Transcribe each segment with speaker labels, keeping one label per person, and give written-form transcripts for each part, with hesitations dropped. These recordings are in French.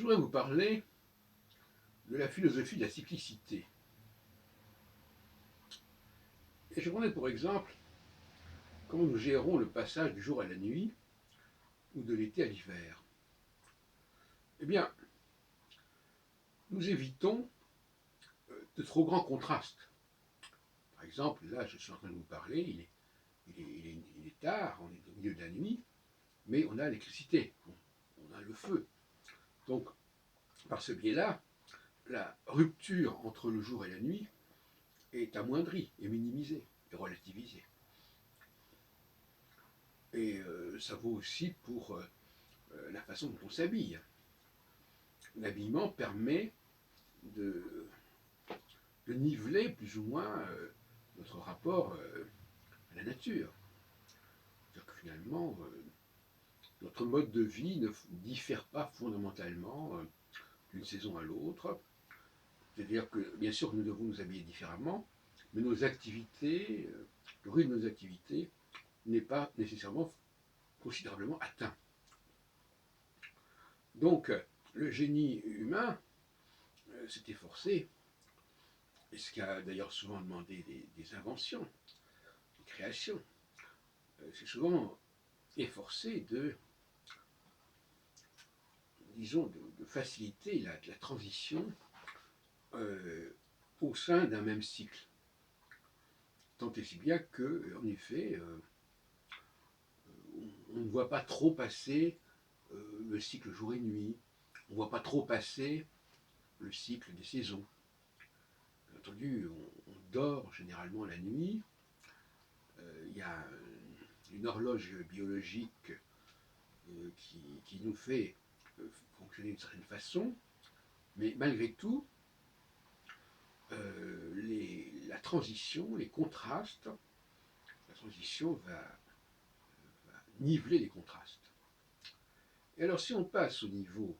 Speaker 1: Je voudrais vous parler de la philosophie de la cyclicité. Et je prendrai pour exemple comment nous gérons le passage du jour à la nuit ou de l'été à l'hiver. Eh bien, nous évitons de trop grands contrastes. Par exemple, là, je suis en train de vous parler, il est tard, on est au milieu de la nuit, mais on a l'électricité, on a le feu. Donc, par ce biais-là, la rupture entre le jour et la nuit est amoindrie, est minimisée, est relativisée. Et ça vaut aussi pour la façon dont on s'habille. L'habillement permet de, de niveler plus ou moins notre rapport à la nature. C'est-à-dire que finalement, notre mode de vie ne diffère pas fondamentalement d'une saison à l'autre. C'est-à-dire que, bien sûr, nous devons nous habiller différemment, mais nos activités, le rythme de nos activités n'est pas nécessairement considérablement atteint. Donc, le génie humain s'est efforcé, et ce qui a d'ailleurs souvent demandé des inventions, des créations, s'est souvent efforcé de, disons, de faciliter la transition au sein d'un même cycle. Tant et si bien que, en effet, on ne voit pas trop passer le cycle jour et nuit, on ne voit pas trop passer le cycle des saisons. Bien entendu, on dort généralement la nuit. Il y a une horloge biologique qui nous fait fonctionner d'une certaine façon, mais malgré tout, la transition, les contrastes, la transition va niveler les contrastes. Et alors si on passe au niveau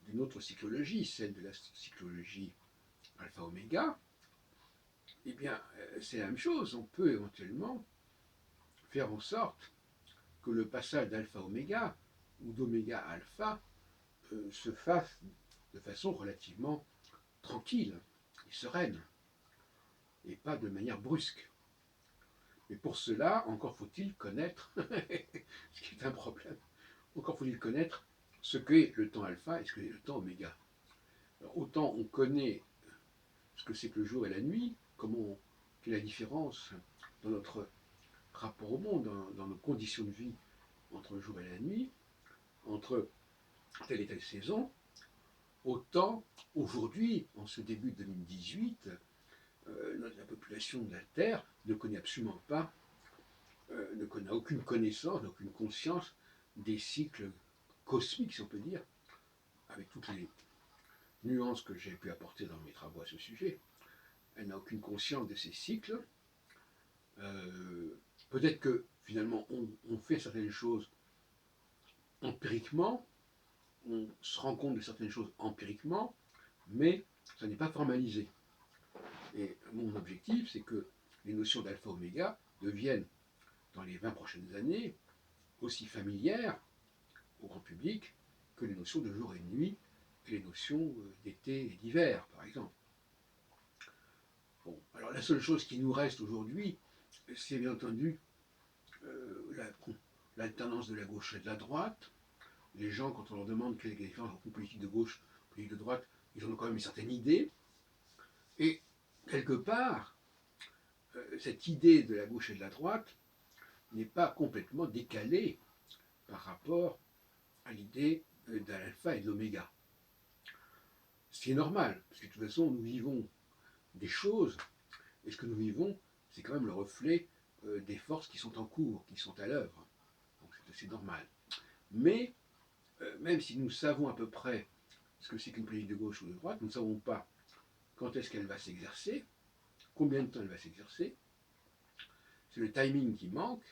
Speaker 1: d'une autre cyclologie, celle de la cyclologie alpha-oméga, eh bien c'est la même chose, on peut éventuellement faire en sorte que le passage d'alpha-oméga ou d'oméga-alpha se fasse de façon relativement tranquille et sereine, et pas de manière brusque. Mais pour cela, encore faut-il connaître, ce qui est un problème, encore faut-il connaître ce qu'est le temps alpha et ce qu'est le temps oméga. Alors, autant on connaît ce que c'est que le jour et la nuit, quelle est la différence dans notre rapport au monde, dans nos conditions de vie entre le jour et la nuit, entre telle et telle saison, autant aujourd'hui, en ce début 2018, la population de la Terre ne connaît absolument pas, n'a aucune connaissance, n'a aucune conscience des cycles cosmiques, si on peut dire, avec toutes les nuances que j'ai pu apporter dans mes travaux à ce sujet. Elle n'a aucune conscience de ces cycles. Peut-être que finalement on fait certaines choses empiriquement, on se rend compte de certaines choses empiriquement, mais ça n'est pas formalisé. Et mon objectif, c'est que les notions d'alpha-oméga deviennent, dans les 20 prochaines années, aussi familières au grand public que les notions de jour et de nuit et les notions d'été et d'hiver, par exemple. Bon, alors la seule chose qui nous reste aujourd'hui, c'est bien entendu l'alternance de la gauche et de la droite. Les gens, quand on leur demande quelle est la différence entre une politique de gauche et une politique de droite, ils en ont quand même une certaine idée. Et quelque part, cette idée de la gauche et de la droite n'est pas complètement décalée par rapport à l'idée de l'alpha et de l'oméga. Ce qui est normal, parce que de toute façon, nous vivons des choses, et ce que nous vivons, c'est quand même le reflet des forces qui sont en cours, qui sont à l'œuvre. Donc c'est assez normal. Mais, même si nous savons à peu près ce que c'est qu'une politique de gauche ou de droite, nous ne savons pas quand est-ce qu'elle va s'exercer, combien de temps elle va s'exercer. C'est le timing qui manque.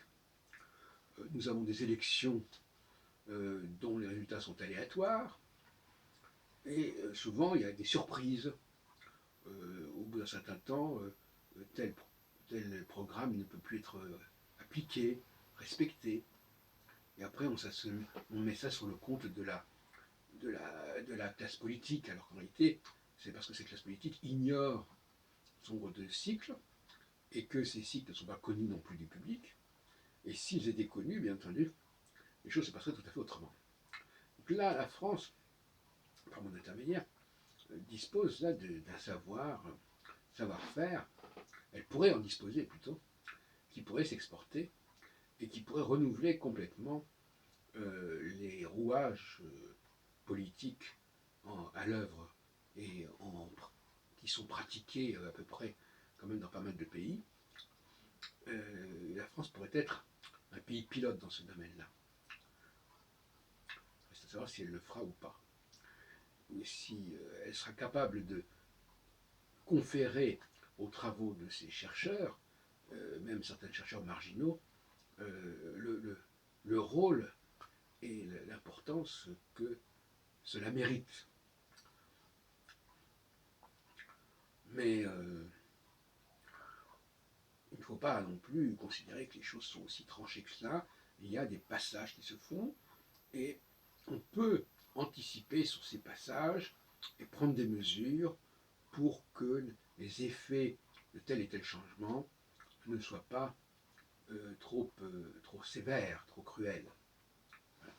Speaker 1: Nous avons des élections dont les résultats sont aléatoires. Et souvent, il y a des surprises. Au bout d'un certain temps, tel programme ne peut plus être appliqué, respecté. Et après, on met ça sur le compte de de la classe politique, alors qu'en réalité, c'est parce que cette classe politique ignore son nombre de cycles, et que ces cycles ne sont pas connus non plus du public. Et s'ils étaient connus, bien entendu, les choses se passeraient tout à fait autrement. Donc là, la France, par mon intermédiaire, dispose là d'un savoir-faire, elle pourrait en disposer plutôt, qui pourrait s'exporter et qui pourrait renouveler complètement les rouages politiques à l'œuvre et qui sont pratiqués à peu près quand même dans pas mal de pays. La France pourrait être un pays pilote dans ce domaine-là. Reste à savoir si elle le fera ou pas. Et si elle sera capable de conférer aux travaux de ces chercheurs, même certains chercheurs marginaux, le rôle et l'importance que cela mérite. Mais il ne faut pas non plus considérer que les choses sont aussi tranchées que cela. Il y a des passages qui se font et on peut anticiper sur ces passages et prendre des mesures pour que les effets de tel et tel changement ne soient pas trop sévères, trop cruels. Voilà.